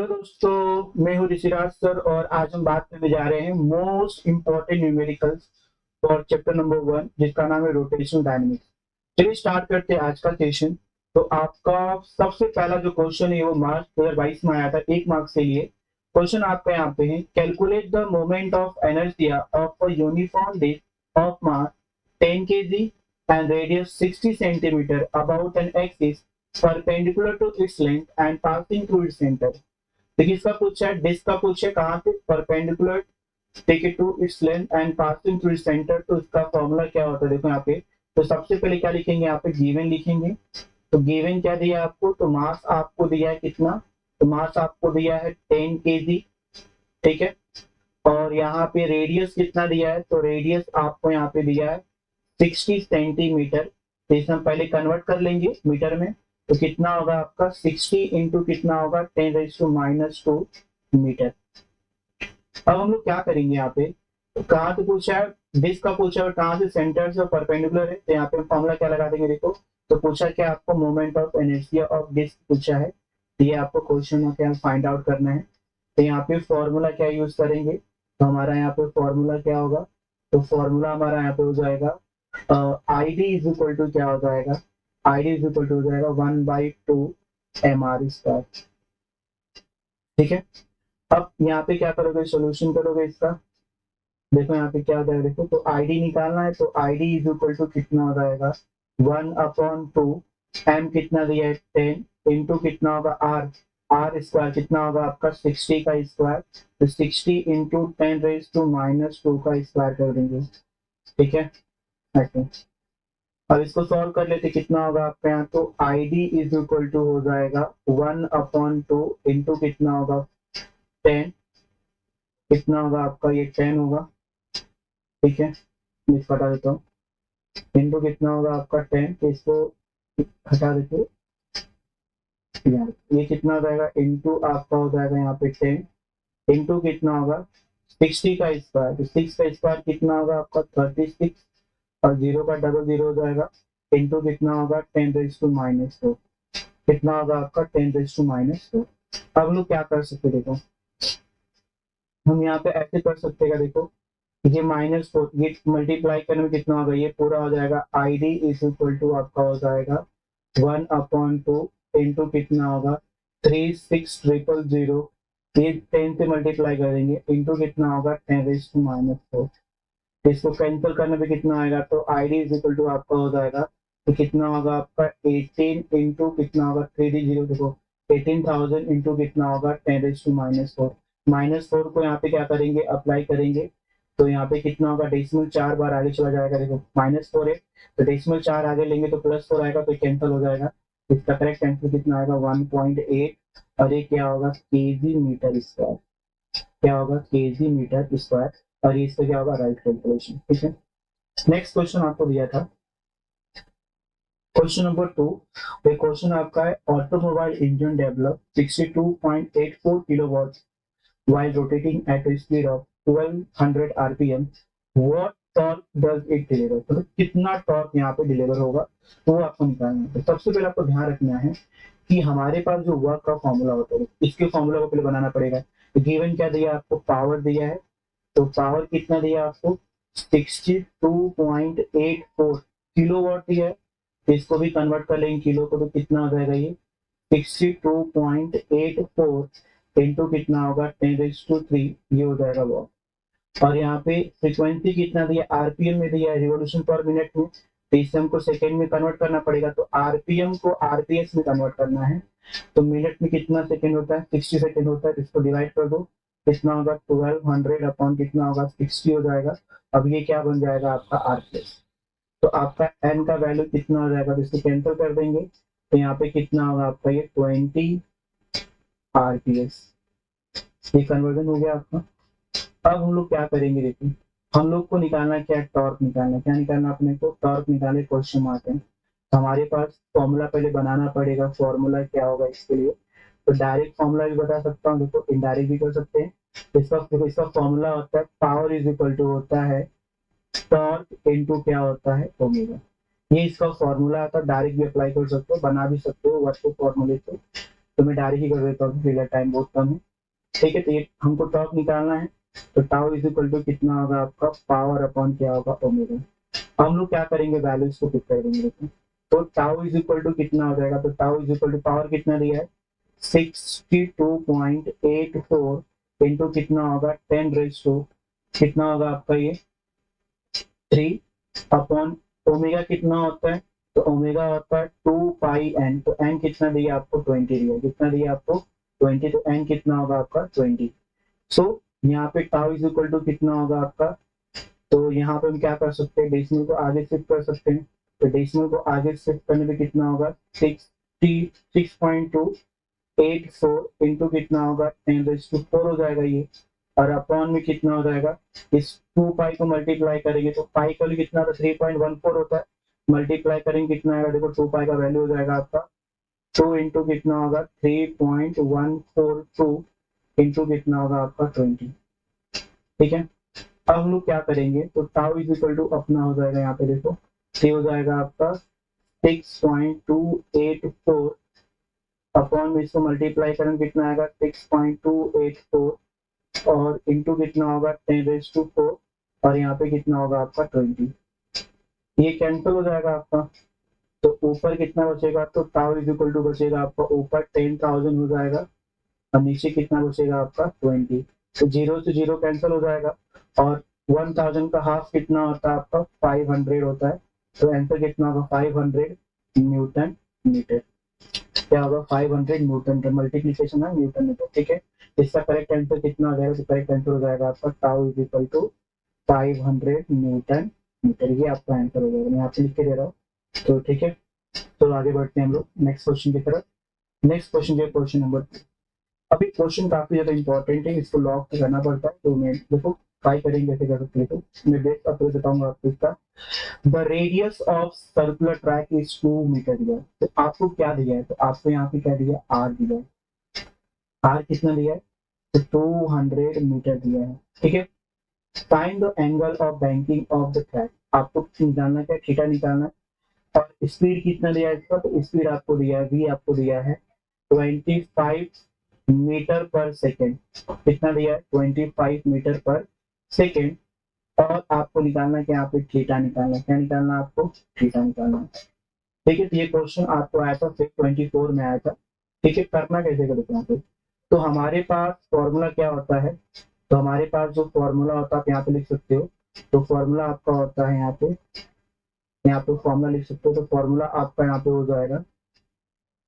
Hello दोस्तों, मैं हूँ ऋषिराज सर और आज हम बात करने जा रहे हैं most important numericals for chapter number 1 जिसका नाम है रोटेशनल डायनेमिक्स। चलिए स्टार्ट करते हैं आज का सेशन। तो आपका सबसे पहला जो क्वेश्चन है वो मार्च 2022 में आया था, 1 मार्क्स के लिए। क्वेश्चन आपका यहाँ पे है, calculate the moment of inertia of a uniform disc of mass 10 kg and radius 60 centimeter about an axis perpendicular to its length and passing through its center। देखिए इसका पूछा है, डिस्क का पूछा है कहाँ से, perpendicular take it to its length and passing through its centre. तो इसका फॉर्मूला क्या होता है देखो यहाँ पे। तो सबसे पहले क्या लिखेंगे यहाँ पे, गिवन लिखेंगे। तो गिवन क्या दिया आपको, तो मास आपको दिया है कितना, तो मास आपको दिया है 10 kg, ठीक है। और यहाँ पे रेडियस कितना दिया है, तो रेडियस आपको यहाँ पे दिया है 60 सेंटीमीटर। तो इसे हम पहले कन्वर्ट कर लेंगे मीटर में। तो कितना होगा आपका 60 इंटू कितना होगा 10⁻⁻² मीटर। अब हम लोग क्या करेंगे यहाँ पे, तो कहाँ से पूछा है, डिस्क का पूछा है और कहाँ से, सेंटर से परपेंडिकुलर है। तो यहाँ पे हम फॉर्मूला क्या लगा देंगे देखो। तो पूछा क्या आपको, moment of inertia of disc पूछा है। तो ये आपको क्वेश्चन क्या फाइंड आउट करना है। तो यहाँ पे फॉर्मूला क्या यूज करेंगे, तो हमारा यहाँ पे फॉर्मूला क्या होगा, तो फॉर्मूला हमारा यहाँ पे हो जाएगा I D is equal to क्या हो जाएगा, I D is equal to हो जाएगा 1/2 mr²। ठीक है। अब यहाँ पे क्या करोगे, सोल्यूशन करोगे इसका। देखो यहाँ पे क्या हो जाएगा देखो, तो आई डी निकालना है। तो I D is equal to कितना हो जाएगा 1/2 m कितना दिया है 10 इंटू कितना होगा r, आर स्क्वायर कितना होगा आपका 60 का स्क्वायर। तो 60 इंटू 10⁻⁻² का स्क्वायर कर देंगे, ठीक है ऐसे। अब इसको सॉल्व कर लेते, कितना होगा आपका यहाँ, तो I D is equal to हो जाएगा 1/2 इंटू कितना होगा 10, कितना होगा आपका ये 10 होगा, ठीक है। मैं हटा देता हूँ, इंटू कितना होगा आपका 10। तो इसको हटा देते यार, ये कितना हो जाएगा, इंटू आपका हो जाएगा यहाँ पे 10 इंटू कितना होगा 60 का स्क्वायर। तो 6 का स्क्वायर कितना होगा आपका 36 और 0 का डबल 0 हो जाएगा, इंटू कितना होगा 10⁻⁻², कितना होगा आपका 10⁻⁻²। अब लोग क्या कर सकते देखो, हम यहाँ पे ऐसे कर सकते हैं देखो, ये -4 ये मल्टीप्लाई करने में कितना होगा, ये पूरा हो जाएगा I D is equal to आपका हो जाएगा 1/2 इंटू कितना होगा 36,000। ये 10 से मल्टीप्लाई करेंगे इंटू कितना होगा 10⁻⁻4। इसको कैंसिल करने पे कितना आएगा, तो I D is equal to आपका हो जाएगा, तो कितना होगा आपका 18 इंटू कितना होगा 3D0 देखो 18,000 इंटू कितना होगा 10⁻⁻4। -4 को यहाँ पे क्या करेंगे, अप्लाई करेंगे। तो यहाँ पे कितना होगा, डेसिमल 4 बार आगे चला जाएगा देखो, -4 है तो डेसिमल 4 आगे लेंगे तो +4 आएगा, तो कैंसिल हो जाएगा। इसका करेक्ट आंसर कितना आएगा 1.8। और ये क्या होगा केजी मीटर स्क्वायर, क्या होगा केजी मीटर स्क्वायर। और इसका क्या होगा राइट कैलकुलेशन, ठीक है। नेक्स्ट क्वेश्चन आपको दिया था क्वेश्चन नंबर 2। ये क्वेश्चन आपका है, automobile engine develop 62.84 kilowatt while rotating at a speed of 1200 rpm, what torque does it deliver। तो कितना टॉर्क यहाँ पे डिलीवर होगा, तो वो आपको निकालना है। तो सबसे पहले आपको ध्यान रखना है कि हमारे पास जो वर्क का फॉर्मूला होता है, इसके फॉर्मूला को पहले बनाना पड़ेगा। तो गिवन क्या दिया आपको, पावर दिया है। तो पावर कितना दिया आपको 62.84 किलोवाट दिया है। तो इसको भी कन्वर्ट कर लेंगे किलो को, तो कितना हो जाएगा ये 62.84 इंटू कितना होगा 10⁻³ ये हो जाएगा वॉट। और यहाँ पे फ्रीक्वेंसी कितना दिया, आरपीएम में दिया है, रिवॉल्यूशन पर मिनट में। तो इसे हमको सेकेंड में कन्वर्ट करना पड़ेगा। तो आरपीएम को आरपीएस में कन्वर्ट करना है। तो मिनट में कितना सेकेंड होता है 60 सेकेंड होता है। इसको डिवाइड कर दो, कितना होगा 1200 अपॉन कितना होगा 60 हो जाएगा। अब ये क्या बन जाएगा आपका आरपीएस। तो आपका एन का वैल्यू कितना हो जाएगा, तो इसको कैंसिल कर देंगे। तो यहाँ पे कितना होगा आपका ये 20 आरपीएस। ये कन्वर्जन हो गया आपका। अब हम लोग क्या करेंगे देखिए, हम लोग को निकालना क्या है, टॉर्क निकालना। क्या निकालना अपने को, टॉर्क निकाले क्वेश्चन मार्क है। तो हमारे पास फॉर्मूला पहले बनाना पड़ेगा। फॉर्मूला क्या होगा इसके लिए, तो डायरेक्ट फॉर्मूला भी बता सकता हूँ, देखो इनडायरेक्ट भी कर सकते हैं। इसका फॉर्मूला होता है पावर इज इक्वल टू होता है टॉर्क इनटू क्या होता है ओमेगा। ये इसका फॉर्मूला आता है, डायरेक्ट भी अप्लाई कर सकते हो, बना भी सकते हो वर्क के फॉर्मूले से। तो मैं डायरेक्ट ही कर देता हूँ, फिलहाल टाइम बहुत कम है। ठीक है, तो ये हमको टॉप निकालना है, तो टाउ इज इक्वल टू कितना होगा आपका पावर अपॉन क्या होगा ओमेगा। हम लोग क्या करेंगे, वैल्यूज को पिक कर देंगे। देखो तो टाउ इज इक्वल टू कितना हो जाएगा, तो tau is equal to power कितना दिया है 62.84 इंटू कितना होगा 10 रेज टू कितना होगा आपका ये 3 अपॉन ओमेगा कितना होता है, तो ओमेगा होता है 2 पाई एन, तो एन कितना दिया आपको 20 दिया, कितना दिया आपको 20, तो एन कितना होगा आपका 20। सो यहाँ पे टाउ इज इक्वल टू कितना होगा आपका, तो यहाँ पे हम क्या कर सकते हैं, डेसिमल को आगे शिफ्ट कर सकते हैं, तो डेसिमल को आगे शिफ्ट करने पे कितना होगा 6.284 इंटू कितना होगा 10⁴ हो जाएगा ये, और अपॉन में कितना हो जाएगा, इस 2 पाई को मल्टीप्लाई करेंगे तो पाई का वैल्यू कितना होता है 3.14 होता है, मल्टीप्लाई करेंगे कितना आएगा, देखो 2 पाई का वैल्यू हो जाएगा आपका 2 इंटू कितना होगा 3.142 इंटू कितना होगा आपका 20। ठीक है, अब हम लोग क्या करेंगे, तो टाउ इज इक्वल टू अपना हो जाएगा यहाँ पे देखो, ये हो जाएगा आपका 6.284 अपॉन में इसको मल्टीप्लाई करेंगे कितना आएगा 6.284 और इंटू कितना होगा 10⁴ और यहाँ पे कितना होगा आपका 20। ये कैंसिल हो जाएगा आपका, तो ऊपर कितना बचेगा, तो टाउ इज इक्वल टू बचेगा आपका ऊपर 10,000 हो जाएगा और नीचे कितना बचेगा आपका 20, तो जीरो से जीरो कैंसिल हो जाएगा और 1000 का हाफ कितना होता है आपका 500 होता है, तो आंसर कितना होगा 500 न्यूटन मीटर। क्या होगा 500 न्यूटन का मल्टीप्लिकेशन है न्यूटन मीटर। ठीक है, इसका करेक्ट आंसर कितना हो जाएगा, तो करेक्ट आंसर हो जाएगा आपका tau is equal to 500 newton metre, ये आपका आंसर हो जाएगा, मैं यहाँ पे लिख के दे रहा हूँ। तो ठीक है, तो आगे बढ़ते हैं हम लोग नेक्स्ट क्वेश्चन की तरफ। नेक्स्ट क्वेश्चन है क्वेश्चन नंबर, अभी क्वेश्चन काफी ज्यादा इंपॉर्टेंट है, इसको लॉक तो करना पड़ता है, तो मैं देखो ट्राई करेंगे कैसे कर सकते हैं, तो मैं बेस्ट अप्रोच बताऊंगा आपको इसका। The radius of circular track is 2 metre दिया है, तो आपको क्या दिया है, तो आपको यहाँ पे क्या दिया आर दिया है, आर कितना दिया है, तो 200 मीटर दिया है। ठीक है, find the angle of banking of the track, आपको निकालना क्या थीटा निकालना है, और स्पीड कितना दिया है इसका, तो स्पीड आपको दिया है वी आपको दिया है 25 मीटर पर सेकेंड, कितना दिया है 25 मीटर पर सेकेंड, और आपको निकालना है कि यहाँ पे थीटा निकालना है, क्या निकालना है आपको थीटा निकालना है। ठीक है, तो ये क्वेश्चन आपको आया था 24 में आया था। ठीक है, करना कैसे करते हैं यहाँ पे, तो हमारे पास फॉर्मूला क्या होता है, तो हमारे पास जो फॉर्मूला होता है आप यहाँ पे लिख सकते हो, तो फॉर्मूला आपका होता है यहाँ पे फॉर्मूला लिख सकते हो, तो फॉर्मूला आपका यहाँ पे हो जाएगा,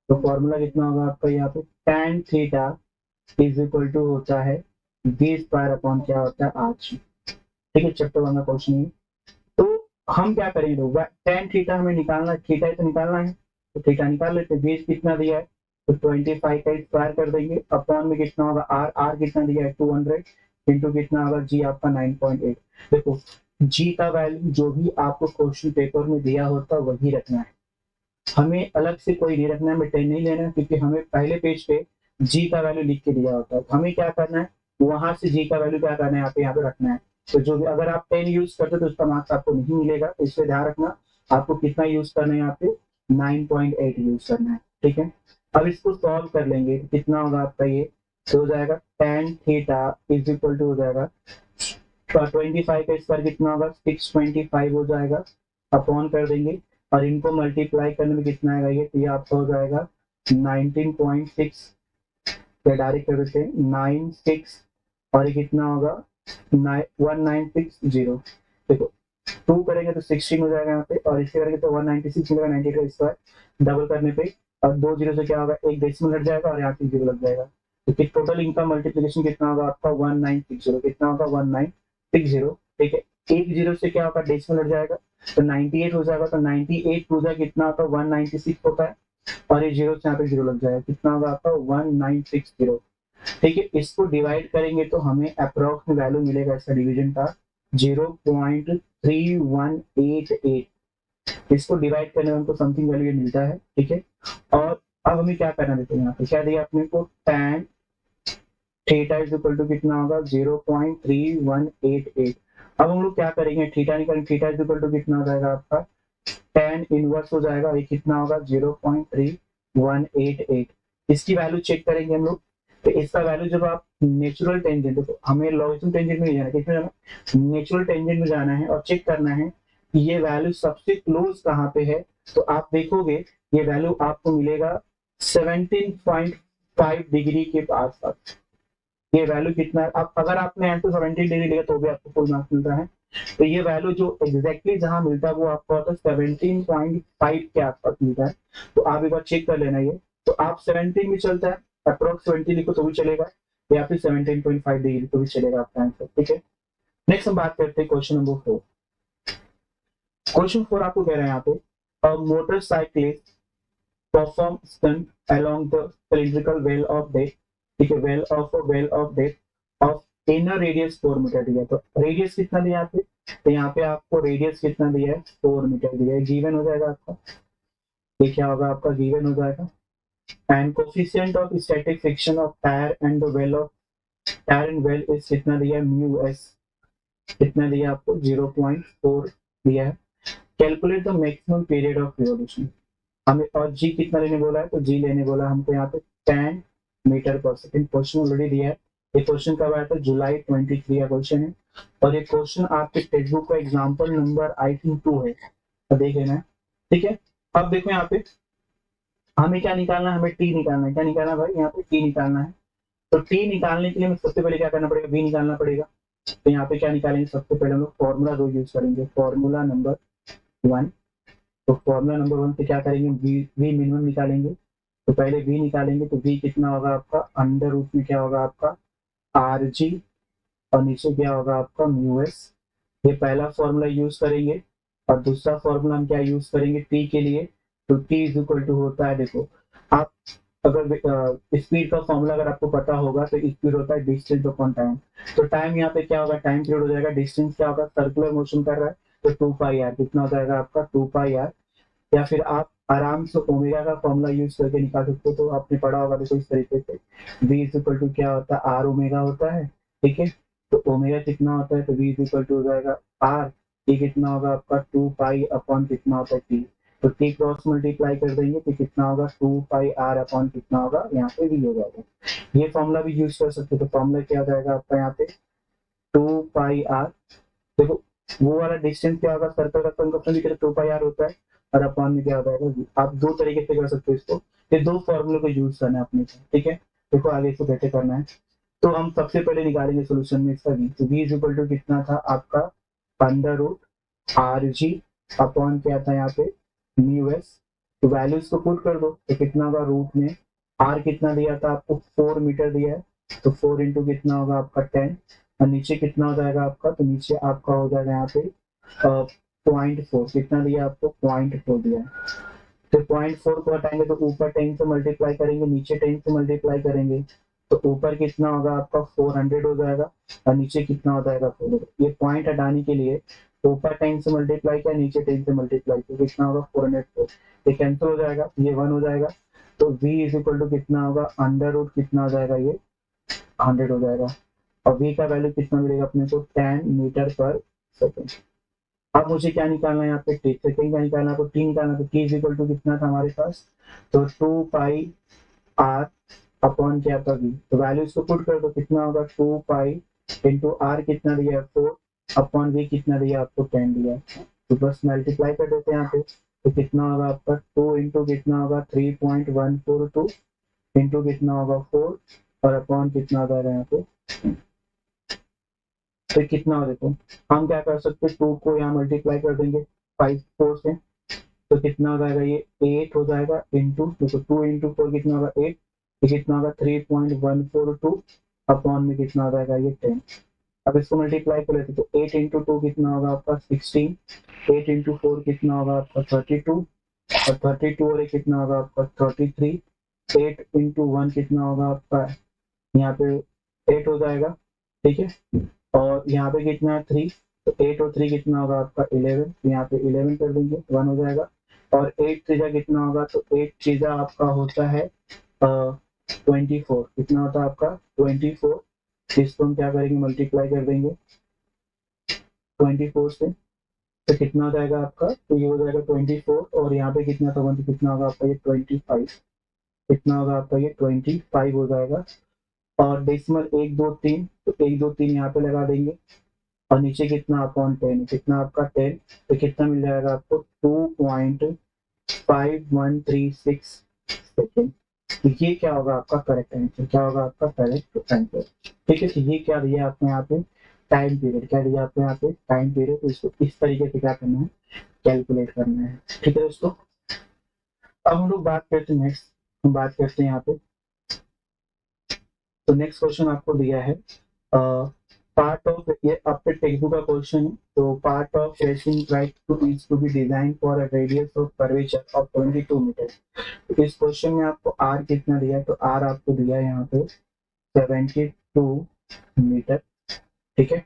तो फॉर्मूला कितना होगा आपका यहाँ पे tan theta is equal to होता है v स्क्वायर अपॉन क्या होता है आर। ठीक है, चैप्टर 1 का क्वेश्चन है। तो हम क्या करेंगे, तो tan थीटा हमें निकालना है, थीटा तो निकालना है, तो थीटा निकाल लेते हैं, v कितना दिया है, तो 25 का स्क्वायर कर देंगे अपॉन में कितना होगा आर, आर कितना दिया है 200 इंटू कितना होगा जी आपका 9.8। देखो जी का वैल्यू जो भी आपको क्वेश्चन पेपर में दिया होता है वही रखना है, हमें अलग से कोई नहीं रखना है, हमें 10 नहीं लेना है, क्योंकि हमें पहले पेज पे जी का वैल्यू लिख के दिया होता है, तो हमें क्या करना है वहां से जी का वैल्यू क्या करना है यहाँ पे रखना है। तो जो भी अगर आप 10 यूज करते तो उसका मार्क्स आपको नहीं मिलेगा, तो इसलिए ध्यान रखना आपको कितना यूज करना है यहाँ पे 9.8 यूज करना है। ठीक है, अब इसको सॉल्व कर लेंगे तो कितना होगा आपका ये, तो हो जाएगा tan theta is equal to हो जाएगा 25 का स्क्वायर कितना होगा 625 हो जाएगा, अपॉन कर देंगे और इनको मल्टीप्लाई करने में कितना आएगा ये, तो ये आपका हो जाएगा 19.6, डायरेक्ट कर देते हैं 96 और ये कितना होगा 1960। देखो 2 करेंगे तो 16 हो जाएगा यहाँ पे, और इससे करेंगे तो 196 मिलेगा 90 का स्क्वायर डबल करने पे, और 2 जीरो से क्या होगा एक डेसिमल हट जाएगा और यहाँ पे जीरो लग जाएगा, तो टोटल इनका मल्टीप्लिकेशन कितना होगा आपका 1960, कितना होगा 1960। ठीक है, एक जीरो से क्या होगा डेसिमल हट जाएगा तो 98 हो जाएगा, तो 98 टू जा कितना होता है 196 होता है, और ये जीरो से यहाँ पे जीरो लग जाएगा, कितना होगा आपका 1960। ठीक है, इसको डिवाइड करेंगे तो हमें अप्रोक्स में वैल्यू मिलेगा इसका डिवीजन का 0.3188, इसको डिवाइड करने में हमको समथिंग वैल्यू मिलता है। ठीक है, और अब हमें क्या करना देते हैं, यहाँ पे क्या दिया अपने को tan theta is equal to कितना होगा 0.3188। अब हम लोग क्या करेंगे थीटा निकालेंगे, थीटा इज इक्वल टू कितना हो जाएगा आपका tan इनवर्स हो जाएगा, ये कितना होगा 0.3188, इसकी वैल्यू चेक करेंगे हम लोग। तो इसका वैल्यू जब आप नेचुरल टेंजेंट, देखो हमें लॉगरिथम टेंजेंट में नहीं जाना, किसमें जाना, नेचुरल टेंजेंट में जाना है और चेक करना है कि ये वैल्यू सबसे क्लोज कहाँ पे है। तो आप देखोगे ये वैल्यू आपको मिलेगा 17.5 डिग्री के आसपास। ये वैल्यू कितना है, अब अगर आपने यहाँ पे 17 डिग्री लिया तो भी आपको फुल मार्क्स मिलता है। तो ये वैल्यू जो एग्जैक्टली जहां मिलता है वो आपको होता है 17.5 के आसपास मिलता है। तो आप एक बार चेक कर लेना ये। तो आप 17 भी चलता है, अप्रोक्स 20 लिखो तो भी चलेगा, या फिर 17.5 डिग्री तो भी चलेगा आपका आंसर, ठीक है। नेक्स्ट हम बात करते हैं क्वेश्चन नंबर 4। क्वेश्चन 4 आपको कह रहे हैं यहाँ पे, a motorcyclist perform stunt along the cylindrical well of death, ठीक है, well of death of inner radius 4 metre दिया। तो रेडियस कितना दिया यहाँ पे, तो यहाँ पे आपको रेडियस कितना दिया है, 4 मीटर दिया है, गिवन हो जाएगा आपका। ये क्या होगा आपका, गिवन हो जाएगा। And coefficient of static friction of tyre and the well of tyre and well is कितना दिया है, म्यू एस कितना दिया आपको, 0.4 दिया है। Calculate the maximum period of revolution, हमें और जी कितना लेने बोला है, तो जी लेने बोला हमको यहाँ पे 10 मीटर पर सेकेंड। क्वेश्चन ऑलरेडी दिया है। ये क्वेश्चन कब आया था, जुलाई 23 का क्वेश्चन है। और ये क्वेश्चन आपके टेक्स्ट बुक का एग्जाम्पल नंबर आई थिंक 2 है, तो देख लेना, ठीक है। अब देखो यहाँ पे हमें क्या निकालना है, हमें टी निकालना है। क्या निकालना है भाई, यहाँ पे टी निकालना है। तो टी निकालने के लिए हमें सबसे पहले क्या करना पड़ेगा, वी निकालना पड़ेगा। तो यहाँ पे क्या निकालेंगे, सबसे पहले हम लोग फॉर्मूला 2 यूज करेंगे, फॉर्मूला नंबर 1। तो फॉर्मूला नंबर 1 से क्या करेंगे, वी मिनिमम निकालेंगे। तो पहले वी निकालेंगे, तो वी कितना होगा आपका, अंडर रूट में क्या होगा आपका आर जी, और नीचे क्या होगा आपका म्यू एस। ये पहला फॉर्मूला यूज करेंगे। और दूसरा फॉर्मूला हम क्या यूज करेंगे टी के लिए, तो टी इज इक्वल टू होता है, देखो आप अगर स्पीड का फॉर्मूला अगर आपको पता होगा तो स्पीड होता है डिस्टेंस अपॉन टाइम। तो टाइम यहाँ पे क्या होगा, टाइम पीरियड हो जाएगा, डिस्टेंस क्या होगा, सर्कुलर मोशन कर रहा है, तो 2 पाई आर कितना हो जाएगा आपका, 2 पाई आर। या फिर आप आराम से ओमेगा का फॉर्मूला यूज करके निकाल सकते हो। तो आपने पढ़ा होगा देखो इस तरीके से, v इज इक्वल टू क्या होता है, आर ओमेगा होता है, ठीक है। तो ओमेगा कितना होता है, तो v इज इक्वल टू हो जाएगा आर, ये कितना होगा आपका 2 पाई अपॉन कितना होता है टी। तो टी क्रॉस मल्टीप्लाई कर देंगे तो कितना होगा 2 पाई आर अपॉन कितना होगा, यहाँ पे v हो जाएगा। ये फॉर्मूला भी यूज कर सकते हो। तो फॉर्मूला क्या हो जाएगा आपका यहाँ पे 2 पाई आर, देखो वो वाला डिस्टेंस क्या होगा, सर्कल का कंकपन की तरफ 2 पाई आर होता है, और अपॉन में क्या हो जाएगा। आप दो तरीके से कर सकते हो इसको, ये दो फॉर्मूले को यूज करना है अपने को, ठीक है। देखो आगे इसको कैसे करना है। तो हम सबसे पहले निकालेंगे सोल्यूशन में इसका v। तो v इज इक्वल टू कितना था आपका under root R G upon क्या था यहाँ पे म्यू एस। तो वैल्यूज को पुट कर दो, तो कितना होगा, रूट में आर कितना दिया था आपको 4 मीटर दिया है, तो 4 इंटू कितना होगा आपका 10, और नीचे कितना हो जाएगा आपका, तो नीचे आपका हो जाएगा यहाँ पे 0.4 कितना दिया आपको, 0.4 दिया है। तो 0.4 को हटाएंगे तो ऊपर 10 से मल्टीप्लाई करेंगे, नीचे 10 से मल्टीप्लाई करेंगे, तो ऊपर कितना होगा आपका 400 हो जाएगा, और नीचे कितना हो जाएगा 400। ये पॉइंट हटाने के लिए ऊपर 10 से मल्टीप्लाई किया, नीचे 10 से मल्टीप्लाई किया, कितना होगा 404। ये कैंसिल हो जाएगा, ये 1 हो जाएगा। तो v इज इक्वल टू कितना होगा, अंडर रूट कितना हो जाएगा, ये 100 हो जाएगा। और v का वैल्यू कितना मिलेगा अपने को, 10 मीटर पर सेकेंड। अब मुझे क्या निकालना है यहाँ पे, टी सेकेंड का निकालना है, तो टी निकालना है। तो टी इज इक्वल टू कितना था हमारे पास, तो 2 पाई आर अपॉन क्या था v। तो वैल्यूज को पुट कर दो, कितना होगा 2 पाई इंटू आर कितना दिया 4 अपॉन v कितना दिया आपको 10 दिया। तो बस मल्टीप्लाई कर देते हैं यहाँ पे। तो कितना होगा आपका 2 इंटू कितना होगा 3.142 इंटू कितना होगा 4, और अपॉन कितना आ जाएगा यहाँ पे। तो कितना हो, देखो हम क्या कर सकते हैं, 2 को यहाँ मल्टीप्लाई कर देंगे 5 4 से, तो कितना हो जाएगा, ये 8 हो जाएगा इंटू, देखो 2 इंटू 4 कितना होगा 8, तो कितना होगा 3.142 अपॉन में कितना हो जाएगा ये 10। अब इसको मल्टीप्लाई कर लेते तो 8 इंटू 2 कितना होगा आपका 16, 8 इंटू 4 कितना होगा आपका 32, और 32 और ये कितना होगा आपका 33, 8 इंटू 1 कितना होगा आपका यहाँ पे 8 हो जाएगा, ठीक है। और यहाँ पे कितना है 3, तो 8 और 3 कितना होगा आपका 11, यहाँ पे 11 कर देंगे 1 हो जाएगा। और 8 त्रिजा कितना होगा, तो 8 त्रिजा आपका होता है 24, कितना होता है आपका 24। इसको हम क्या करेंगे, मल्टीप्लाई कर देंगे 24 से, तो कितना हो जाएगा आपका, तो ये हो जाएगा 24, और यहाँ पे कितना था 1, तो कितना होगा आपका ये 25। कितना होगा आपका ये 25 हो जाएगा। और डेसिमल 1 2 3, तो 1 2 3 यहाँ पे लगा देंगे और नीचे कितना अपॉन 10, कितना आपका 10, तो कितना मिल जाएगा आपको 2.5136 सेकेंड। तो ये क्या होगा आपका करेक्ट आंसर, क्या होगा आपका करेक्ट आंसर। ठीक है, तो ये क्या दिया आपने यहाँ पे टाइम पीरियड, क्या दिया आपने यहाँ पे टाइम पीरियड, तो इसको इस तरीके से क्या करना है कैलकुलेट करना है। ठीक है दोस्तों, अब हम लोग बात करते हैं नेक्स्ट, हम बात करते हैं यहाँ पे। तो नेक्स्ट क्वेश्चन आपको दिया है पार्ट ऑफ, ये आपके टेक्स्ट बुक का क्वेश्चन है। तो part of racing track to is to be design for a radius of curvature of 22 metre. तो इस क्वेश्चन में आपको आर कितना दिया है, तो आर आपको दिया है यहाँ पे 72 मीटर। ठीक है,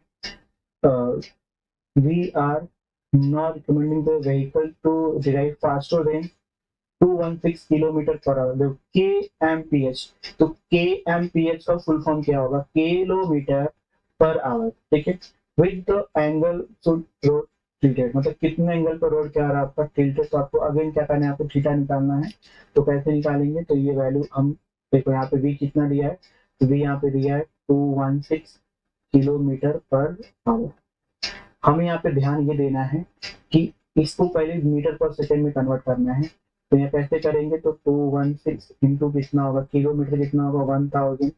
we are not recommending the vehicle to drive faster than 216 kilometre per hour. K M P H, तो के एम पी एच का फुल फॉर्म क्या होगा, किलोमीटर पर आवर। ठीक है, with the angle should road tilted, मतलब कितने angle पर road क्या आ रहा है आपका टिल्टेड। तो आपको अगेन क्या करना है, आपको थीटा निकालना है। तो कैसे निकालेंगे, तो ये वैल्यू हम देखो यहाँ पे वी कितना दिया है, तो वी यहाँ पे दिया है 216 किलोमीटर पर आवर। हमें यहाँ पे ध्यान ये देना है कि इसको पहले मीटर पर सेकेंड में कन्वर्ट करना है। तो यहाँ कैसे करेंगे, तो 216 इंटू कितना होगा, किलोमीटर कितना होगा 1000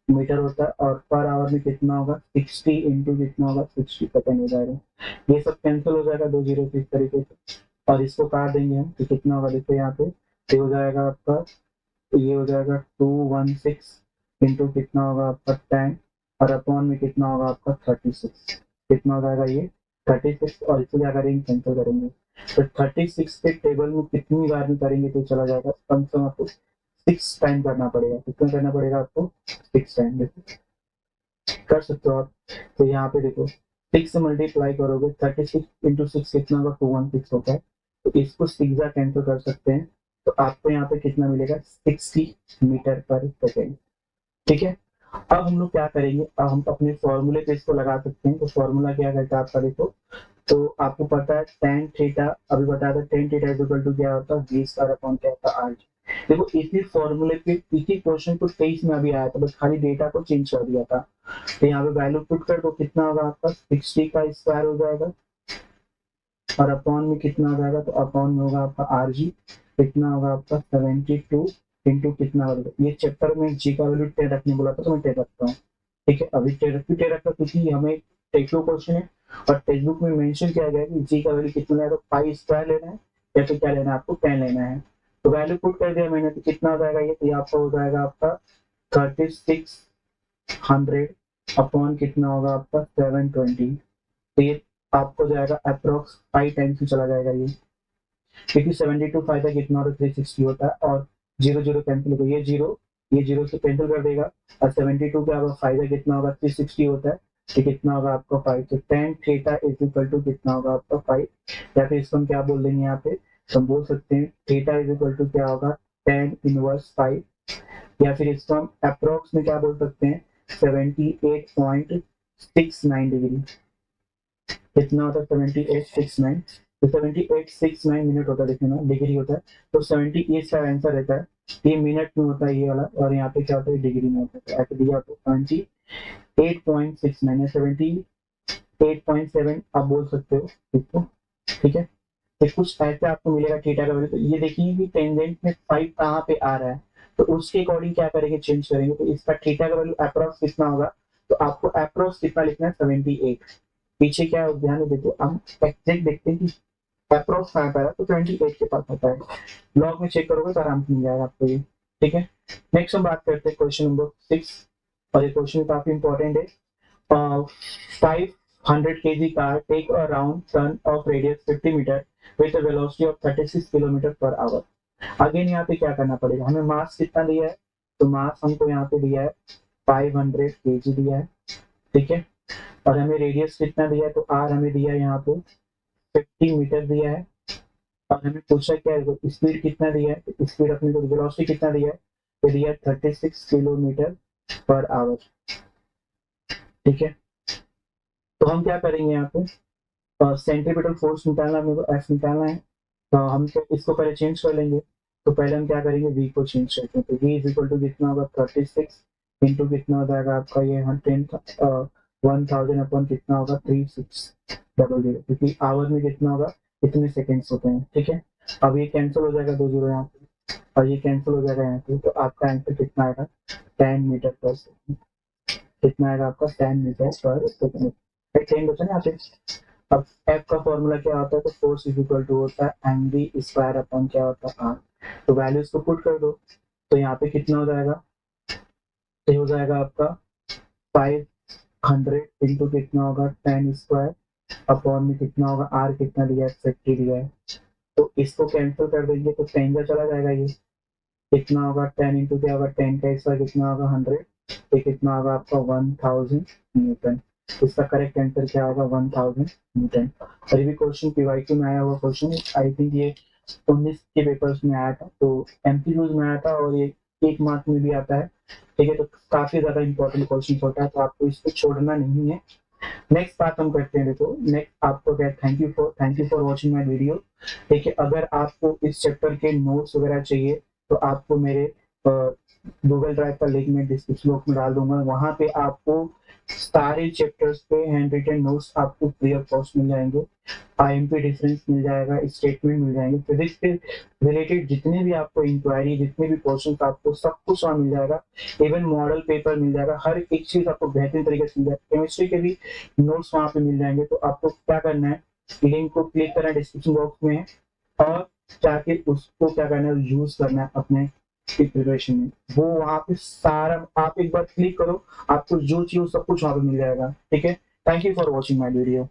मीटर होता है, और पर आवर में कितना होगा 60 इंटू कितना होगा 60 सेकेंड हो जाएगा। ये सब कैंसिल हो जाएगा 2 जीरो इस तरीके से, और इसको काट देंगे हम, तो कितना होगा देखो यहाँ पे, ये हो जाएगा आपका, तो ये हो जाएगा 216 इंटू कितना होगा आपका 10, और अपॉन में कितना होगा आपका 36, कितना हो जाएगा ये 36, और इसको क्या करेंगे कैंसिल करेंगे। तो 36 के टेबल में कितनी बार में करेंगे तो चला जाएगा, कम से कम आपको 6 टाइम करना पड़ेगा। कितना करना पड़ेगा आपको 6 टाइम, देखो कर सकते हो आप। तो यहाँ पे देखो 6 से मल्टीप्लाई करोगे, 36 इंटू 6 कितना होगा 216 होता है। तो इसको सीधा कैंसिल कर सकते हैं, तो आपको यहाँ पे कितना मिलेगा 60 मीटर पर सेकेंड। ठीक है, अब हम लोग क्या करेंगे, अब हम अपने फॉर्मूले पे इसको लगा सकते हैं। तो फॉर्मूला क्या कहता है आपका देखो, तो आपको पता है टेन थीटा, अभी बताया था tan theta is equal to क्या होता है वी स्क्वायर अपॉन क्या होता है आर। देखो इसी फॉर्मूले पे इसी क्वेश्चन को 23 में अभी आया था, बस खाली डेटा को चेंज कर दिया था। तो यहाँ पे वैल्यू पुट कर दो, कितना होगा आपका 60 का स्क्वायर हो जाएगा, और अपॉन में कितना हो जाएगा, तो अपॉन में होगा आपका आर जी, कितना होगा आपका 72 इंटू कितना होगा। ये चैप्टर में जी का वैल्यू 10 रखने बोला था, तो मैं 10 रखता हूँ। ठीक है, अभी 10 रखा क्योंकि हमें टेक्स्ट बुक क्वेश्चन है, और टेक्स्ट बुक में मेंशन किया गया है कि जी का वैल्यू कितना है, तो पाई स्क्वायर लेना है या तो क्या लेना है आपको 10 लेना है। तो वैल्यू पुट कर दिया मैंने, तो कितना हो जाएगा ये, तो ये आपका हो जाएगा आपका 3600 अपॉन कितना होगा आपका 720। तो ये आपको जाएगा अप्रोक्स 5 टाइम्स में चला जाएगा ये, क्योंकि 72 फायदा कितना होता है 360 होता है, और जीरो जीरो कैंसिल होगा, ये जीरो से कैंसिल कर देगा, और 72 का आपका फायदा कितना होगा 360 होता है, तो कितना होगा आपका 5। तो tan theta is equal to कितना होगा आपका 5, या फिर इसको हम क्या बोल देंगे यहाँ पे, तो हम बोल सकते हैं थीटा इज इक्वल टू क्या होगा 10 इनवर्स 5, या फिर इसको हम अप्रोक्स में क्या बोल सकते हैं 78.69 डिग्री। कितना होता है 7869, तो 7869 मिनट होता है, देखिए ना डिग्री होता है, तो 78 इसका आंसर रहता है, ये मिनट में होता है ये वाला, और यहाँ पे क्या होता है डिग्री में होता है। तो ऐसे दिया होता है 78.69 या 78.7 आप बोल सकते हो इसको। ठीक है, तो कुछ ऐसे आपको मिलेगा थीटा का वैल्यू। तो ये देखिए कि टेंजेंट में 5 कहाँ पे आ रहा है, तो उसके अकॉर्डिंग क्या करेंगे चेंज करेंगे। तो इसका थीटा का वैल्यू अप्रोक्स कितना होगा, तो आपको अप्रोक्स कितना लिखना है 78। पीछे क्या है ध्यान देते हम एग्जैक्ट देखते हैं कि अप्रोक्स कहाँ पर है, तो 28 के पास होता है। लॉग में चेक करोगे तो आराम से मिल जाएगा आपको ये। ठीक है, नेक्स्ट हम बात करते हैं क्वेश्चन नंबर 6, और ये क्वेश्चन काफी इंपॉर्टेंट है। 500 kg car take a round turn of radius 50 metre with a velocity of 36 kilometre per hour. Again यहाँ पे क्या करना पड़ेगा, हमें मास कितना दिया है, तो मास हमको यहाँ पे दिया है 500 kg दिया है। ठीक है, और हमें रेडियस कितना दिया है, तो आर हमें दिया है यहाँ पे 50 मीटर दिया है, और हमें पूछा क्या है स्पीड कितना दिया है, तो स्पीड अपने को वेलोसिटी कितना दिया है, तो दिया है 36 किलोमीटर पर आवर। ठीक है, तो हम क्या करेंगे यहाँ पे सेंट्रीपिटल फोर्स निकालना है, मेरे को एफ निकालना है, तो हम इसको पहले चेंज कर लेंगे। तो पहले हम क्या करेंगे, v को चेंज करते हैं। तो v इज इक्वल टू कितना होगा 36 इंटू कितना हो जाएगा आपका ये 1000 अपॉन कितना होगा 3600, क्योंकि आवर में कितना होगा कितने सेकेंड्स होते हैं। ठीक है, अब ये कैंसिल हो जाएगा 2 जीरो यहाँ पे और ये कैंसिल हो जाएगा यहाँ पे, तो आपका आंसर कितना आएगा 10 मीटर पर सेकेंड। कितना आएगा आपका 10 मीटर पर सेकेंड। 10 बचा ना यहाँ पे। अब F का फॉर्मूला क्या होता है, तो फोर्स इज इक्वल टू होता है mv स्क्वायर अपॉन क्या होता है r। तो वैल्यूज को पुट कर दो, तो यहाँ पे कितना हो जाएगा, तो हो जाएगा आपका 500 इंटू कितना होगा 10 स्क्वायर अपॉन में कितना होगा r कितना दिया है 50 दिया है। तो इसको कैंसिल कर देंगे तो 10 का चला जाएगा, ये कितना होगा 10 इंटू क्या होगा 10 का स्क्वायर कितना होगा 100, तो कितना होगा आपका 1000 न्यूटन। इसका करेक्ट आंसर क्या होगा 1000 न्यूटन। और ये भी क्वेश्चन पीवाईक्यू में आया हुआ क्वेश्चन है, आई थिंक ये 19 के पेपर्स में आया था, तो एमसीक्यूज में आया था और ये 1 मार्क में भी आता है। ठीक है, तो काफी ज्यादा इंपॉर्टेंट क्वेश्चन होता है, तो आपको इसको छोड़ना नहीं है। नेक्स्ट बात हम करते हैं, देखो नेक्स्ट आपको क्या, thank you for watching my video. ठीक है, अगर आपको इस चैप्टर के नोट्स वगैरह चाहिए तो आपको मेरे गूगल ड्राइव का लिंक मैं डिस्क्रिप्शन बॉक्स में डाल दूंगा, वहां पे आपको सारे चैप्टर्स पे हैंड रिटन नोट्स आपको फ्री ऑफ कॉस्ट मिल जाएंगे। आईएमपी डिफरेंस मिल जाएगा, स्टेटमेंट मिल जाएंगे, फिजिक्स से रिलेटेड जितने भी आपको इंक्वायरी, जितने भी क्वेश्चन आपको सब कुछ वहाँ मिल जाएगा। इवन मॉडल पेपर मिल जाएगा, हर एक चीज आपको बेहतरीन तरीके से मिल जाएगा। केमिस्ट्री के भी नोट्स वहाँ पे मिल जाएंगे। तो आपको क्या करना है, लिंक को क्लिक करना है, डिस्क्रिप्शन बॉक्स में है, और जाके उसको क्या करना है, यूज करना है अपने प्रिपरेशन में। वो वहाँ पे सारा आप एक बार क्लिक करो, आपको जो चाहिए सब कुछ वहाँ पे मिल जाएगा। ठीक है, thank you for watching my video.